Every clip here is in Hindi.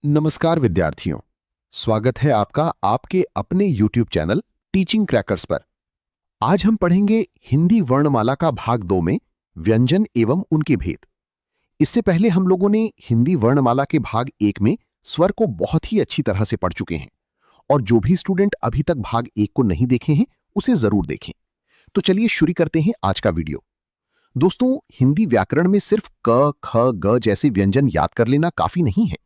नमस्कार विद्यार्थियों, स्वागत है आपका आपके अपने YouTube चैनल टीचिंग क्रैकर्स पर। आज हम पढ़ेंगे हिंदी वर्णमाला का भाग 2 में व्यंजन एवं उनके भेद। इससे पहले हम लोगों ने हिंदी वर्णमाला के भाग 1 में स्वर को बहुत ही अच्छी तरह से पढ़ चुके हैं और जो भी स्टूडेंट अभी तक भाग 1 को नहीं देखे हैं उसे जरूर देखें। तो चलिए शुरू करते हैं आज का वीडियो। दोस्तों, हिंदी व्याकरण में सिर्फ क, ख, ग जैसे व्यंजन याद कर लेना काफी नहीं है,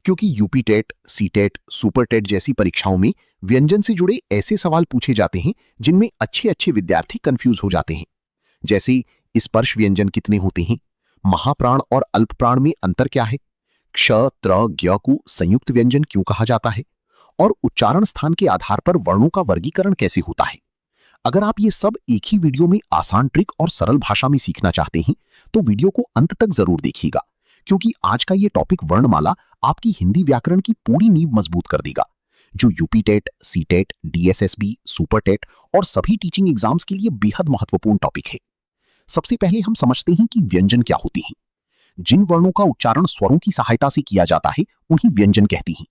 क्योंकि UP TET, C TET, super TET जैसी परीक्षाओं में व्यंजन से जुड़े ऐसे सवाल पूछे जाते हैं जिनमें अच्छे अच्छे विद्यार्थी कंफ्यूज हो जाते हैं। जैसे स्पर्श व्यंजन कितने होते हैं, महाप्राण और अल्पप्राण में अंतर क्या है, क्ष, त्र, ज्ञ को संयुक्त व्यंजन क्यों कहा जाता है और उच्चारण स्थान के आधार पर वर्णों का वर्गीकरण कैसे होता है। अगर आप ये सब एक ही वीडियो में आसान ट्रिक और सरल भाषा में सीखना चाहते हैं तो वीडियो को अंत तक जरूर देखिएगा, क्योंकि आज का ये टॉपिक वर्णमाला आपकी हिंदी व्याकरण की पूरी नींव मजबूत कर देगा, जो UP TET, C TET, DSSB, super TET और सभी टीचिंग एग्जाम्स के लिए बेहद महत्वपूर्ण टॉपिक है। सबसे पहले हम समझते हैं कि व्यंजन क्या होते हैं। जिन वर्णों का उच्चारण स्वरों की सहायता से किया जाता है उन्हें व्यंजन कहते हैं।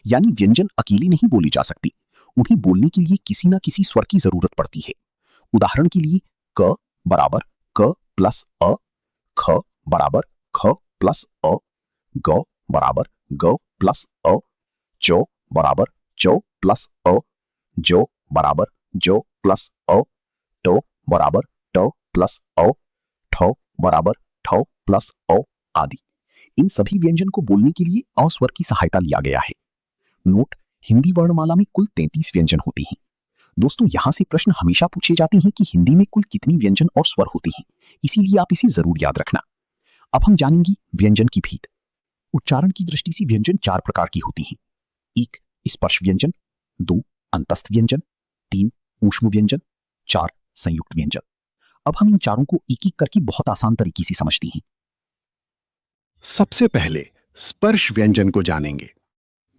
यानी व्यंजन अकेली नहीं बोली जा सकती, उन्हें बोलने के लिए किसी न किसी स्वर की जरूरत पड़ती है। उदाहरण के लिए क बराबर क प्लस अ, ख बराबर ख प्लस अ, ग बराबर ग प्लस अ, चो बराबर चो प्लस अ, जो बराबर जो प्लस अ, टो बराबर ट प्लस अ, ठो बराबर ठो प्लस अ आदि। इन सभी व्यंजन को बोलने के लिए अ स्वर की सहायता लिया गया है। नोट, हिंदी वर्णमाला में कुल 33 व्यंजन होते हैं। दोस्तों, यहां से प्रश्न हमेशा पूछे जाते हैं कि हिंदी में कुल कितनी व्यंजन और स्वर होते हैं, इसीलिए आप इसे जरूर याद रखना। अब हम जानेंगे व्यंजन की भेद। उच्चारण की दृष्टि से व्यंजन 4 प्रकार की होती हैं। 1 स्पर्श व्यंजन, 2 अंतस्थ व्यंजन, 3 ऊष्म व्यंजन, 4 संयुक्त व्यंजन। अब हम इन चारों को एक एक करके बहुत आसान तरीके से समझते हैं। सबसे पहले स्पर्श व्यंजन को जानेंगे।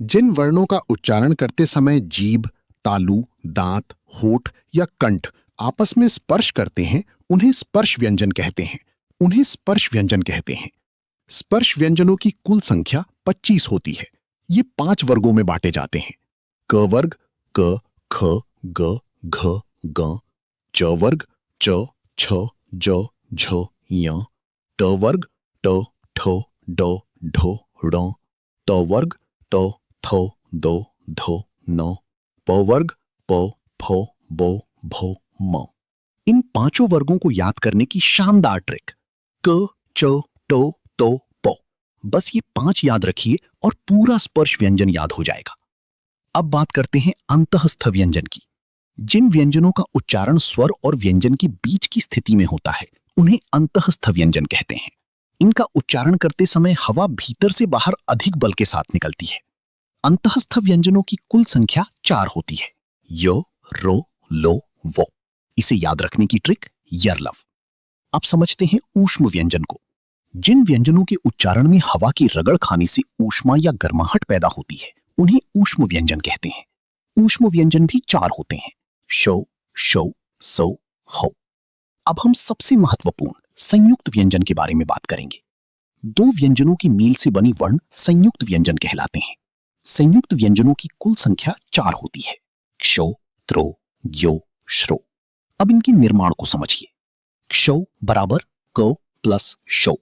जिन वर्णों का उच्चारण करते समय जीभ, तालु, दांत, होठ या कंठ आपस में स्पर्श करते हैं उन्हें स्पर्श व्यंजन कहते हैं। स्पर्श व्यंजनों की कुल संख्या 25 होती है। ये 5 वर्गों में बांटे जाते हैं। क वर्ग क, ख, ग, घ, ग। च वर्ग च, छ, ज, झ, य। ट वर्ग ट, ठ, ड, ढ, ण। त वर्ग त, थ, द, ध, न। प वर्ग प, फ, ब, भ, म। इन 5 वर्गों को याद करने की शानदार ट्रिक क, च, ट, त, प। बस ये 5 याद रखिए और पूरा स्पर्श व्यंजन याद हो जाएगा। अब बात करते हैं अंतःस्थ व्यंजन की। जिन व्यंजनों का उच्चारण स्वर और व्यंजन के बीच की स्थिति में होता है उन्हें अंतःस्थ व्यंजन कहते हैं। इनका उच्चारण करते समय हवा भीतर से बाहर अधिक बल के साथ निकलती है। अंतःस्थ व्यंजनों की कुल संख्या 4 होती है। य, रो, लो, वो। इसे याद रखने की ट्रिक यरलव। अब समझते हैं ऊष्म व्यंजन को। जिन व्यंजनों के उच्चारण में हवा की रगड़ खाने से ऊष्मा या गर्माहट पैदा होती है उन्हें ऊष्म व्यंजन कहते हैं। ऊष्म व्यंजन भी 4 होते हैं। शो, शो, सो, हो। अब हम सबसे महत्वपूर्ण संयुक्त व्यंजन के बारे में बात करेंगे। 2 व्यंजनों की मील से बनी वर्ण संयुक्त व्यंजन कहलाते हैं। संयुक्त व्यंजनों की कुल संख्या 4 होती है। क्षो, त्रो, ज्यो, श्रो। अब इनके निर्माण को समझिए। क्षो बराबर क प्लस शो,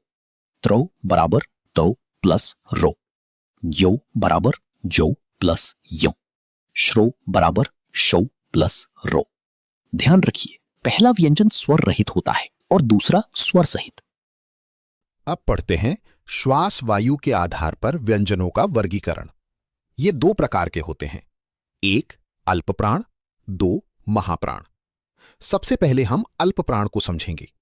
त्रो बराबर तो प्लस रो, ज्यो बराबर जो प्लस यो, श्रो बराबर शो प्लस रो। ध्यान रखिए, पहला व्यंजन स्वर रहित होता है और दूसरा स्वर सहित। अब पढ़ते हैं श्वास वायु के आधार पर व्यंजनों का वर्गीकरण। ये 2 प्रकार के होते हैं, 1 अल्पप्राण, 2 महाप्राण। सबसे पहले हम अल्पप्राण को समझेंगे।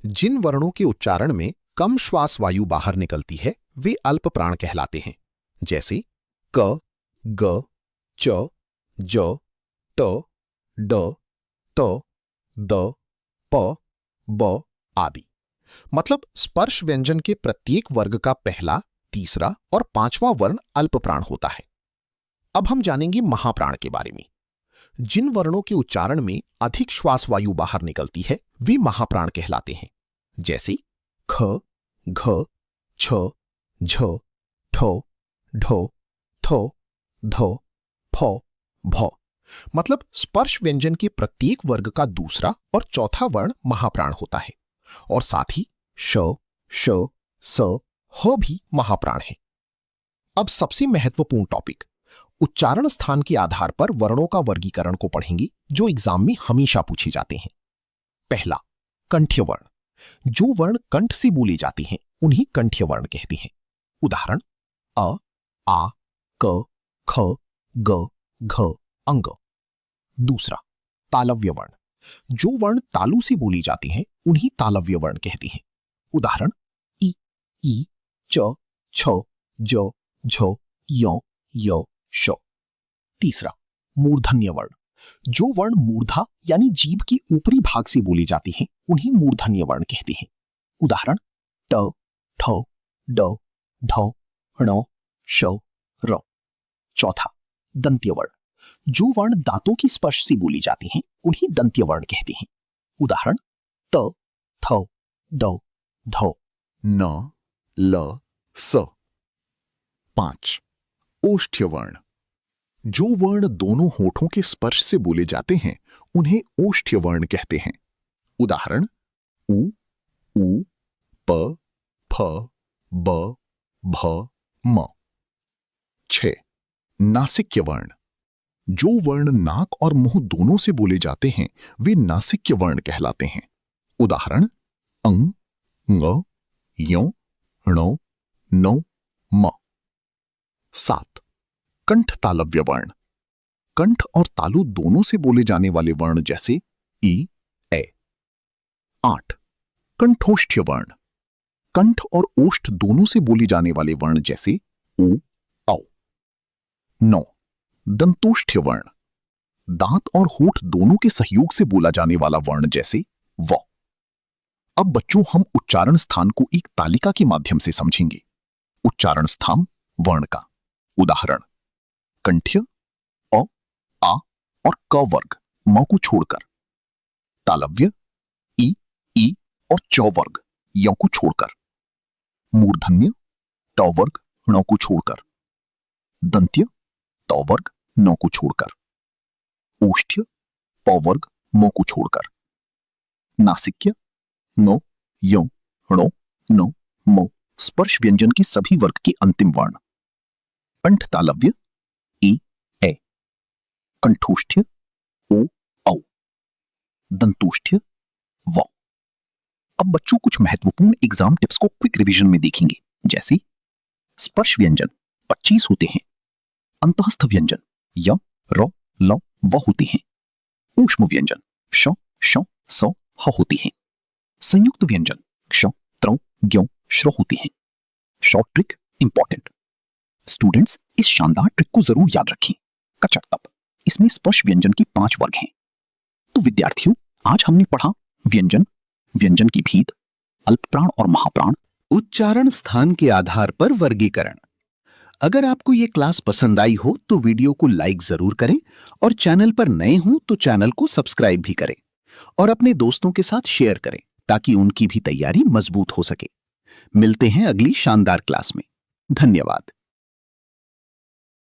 जिन वर्णों के उच्चारण में कम श्वास वायु बाहर निकलती है वे अल्पप्राण कहलाते हैं। जैसे क, ग, च, ज, ट, ड, त, द, प, ब आदि। मतलब स्पर्श व्यंजन के प्रत्येक वर्ग का पहला, तीसरा और 5वां वर्ण अल्पप्राण होता है। अब हम जानेंगे महाप्राण के बारे में। जिन वर्णों के उच्चारण में अधिक श्वास वायु बाहर निकलती है वे महाप्राण कहलाते हैं। जैसे ख, घ, छ, झ, ठ, ढ, थ, ध, फ, भ। मतलब स्पर्श व्यंजन के प्रत्येक वर्ग का दूसरा और चौथा वर्ण महाप्राण होता है और साथ ही श, श, स, ह भी महाप्राण है। अब सबसे महत्वपूर्ण टॉपिक, उच्चारण स्थान के आधार पर वर्णों का वर्गीकरण को पढ़ेंगे जो एग्जाम में हमेशा पूछे जाते हैं। पहला, कंठ्य वर्ण। जो वर्ण कंठ से बोले जाते हैं उन्हीं कंठ्य वर्ण कहते हैं। उदाहरण अ, आ, क, ख, ग, घ, अंग। दूसरा, तालव्य वर्ण। जो वर्ण तालु से बोले जाते हैं उन्हीं तालव्य वर्ण कहते हैं। उदाहरण इ, ई, च, छ, ज, झ, य, य, श। तीसरा, मूर्धन्य वर्ण। जो वर्ण मूर्धा यानी जीभ के ऊपरी भाग से बोले जाते हैं उन्हीं मूर्धन्य वर्ण कहते हैं। उदाहरण ट, ठ, ड, ढ, ण, श, र। चौथा, दंत्य वर्ण। जो वर्ण दांतों के स्पर्श से बोले जाते हैं उन्हीं दंत्य वर्ण कहते हैं। उदाहरण त, थ, द, ध, न, ल, स। 5, ओष्ठ्य वर्ण। जो वर्ण दोनों होठों के स्पर्श से बोले जाते हैं उन्हें ओष्ठ्य वर्ण कहते हैं। उदाहरण उ, ऊ, प, फ, ब, भ, म। 6, नासिक्य वर्ण। जो वर्ण नाक और मुंह दोनों से बोले जाते हैं वे नासिक्य वर्ण कहलाते हैं। उदाहरण अंग, ङ, य, ण, न, म। 7, कंठ तालव्य वर्ण। कंठ और तालु दोनों से बोले जाने वाले वर्ण जैसे ई, ए। 8, कंठोष्ठ्य वर्ण। कंठ और ओष्ठ दोनों से बोले जाने वाले वर्ण जैसे उ, औ। 9, दंतोष्ठ्य वर्ण। दांत और होठ दोनों के सहयोग से बोला जाने वाला वर्ण जैसे व। अब बच्चों हम उच्चारण स्थान को एक तालिका के माध्यम से समझेंगे। उच्चारण स्थान वर्ण का। उदाहरण कंठ्य अ, आ और क वर्ग म को छोड़कर। तालव्य ई और च वर्ग य को छोड़कर। मूर्धन्य ट वर्ग ण को छोड़कर। दंत्य त वर्ग न को छोड़कर। ओष्ठ्य प वर्ग म को छोड़कर। नासिक्य न, य, ण, न, म स्पर्श व्यंजन के सभी वर्ग के अंतिम वर्ण। कंठ तालव्य ई, ए। कंठोष्ठ्य ओ, औ। दंतोष्ठ्य व। अब बच्चों कुछ महत्वपूर्ण एग्जाम टिप्स को क्विक रिवीजन में देखेंगे, जैसे स्पर्श व्यंजन 25 होते हैं। अंतःस्थ व्यंजन य, र, ल, व होते हैं। ऊष्म व्यंजन श, श, स, ह होते हैं। संयुक्त व्यंजन क्ष, त्र, ज्ञ, श्र होते हैं। Short trick important. स्टूडेंट्स इस शानदार ट्रिक को जरूर याद रखें। कचटतप, इसमें स्पर्श व्यंजन के 5 वर्ग हैं। तो विद्यार्थियों, आज हमने पढ़ा व्यंजन, व्यंजन की भीत, अल्पप्राण और महाप्राण, उच्चारण स्थान के आधार पर वर्गीकरण। अगर आपको ये क्लास पसंद आई हो तो वीडियो को लाइक जरूर करें और चैनल पर नए हो तो चैनल को सब्सक्राइब भी करें और अपने दोस्तों के साथ शेयर करें ताकि उनकी भी तैयारी मजबूत हो सके। मिलते हैं अगली शानदार क्लास में। धन्यवाद।